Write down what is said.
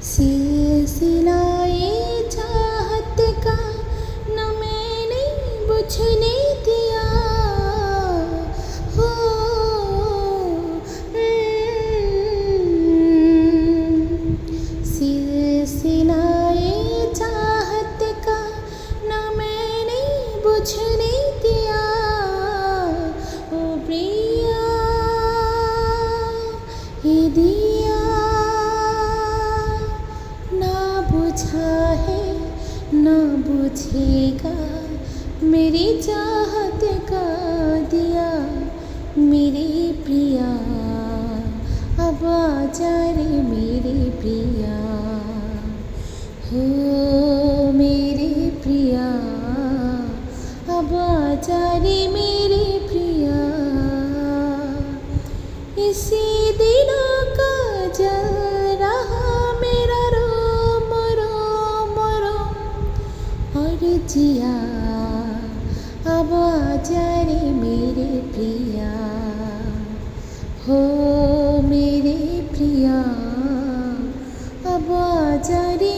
सिलसिलाए चाहत का न मैंने बुझने दिया हो। सिलसिलाए चाहत का न मैंने बुझने दिया। ओ प्रिया ये दिया ना बुझा है ना बुझेगा मेरी चाहत का दिया। मेरे प्रिया अब आजा रे मेरे प्रिया हो। मेरे प्रिया अब आजा रे मेरे प्रिया। इसी दिलों का जल रहा मेरा रोम रोम रोम और जिया अब आजा रे मेरे प्रिया हो। मेरे प्रिया अब आजा रे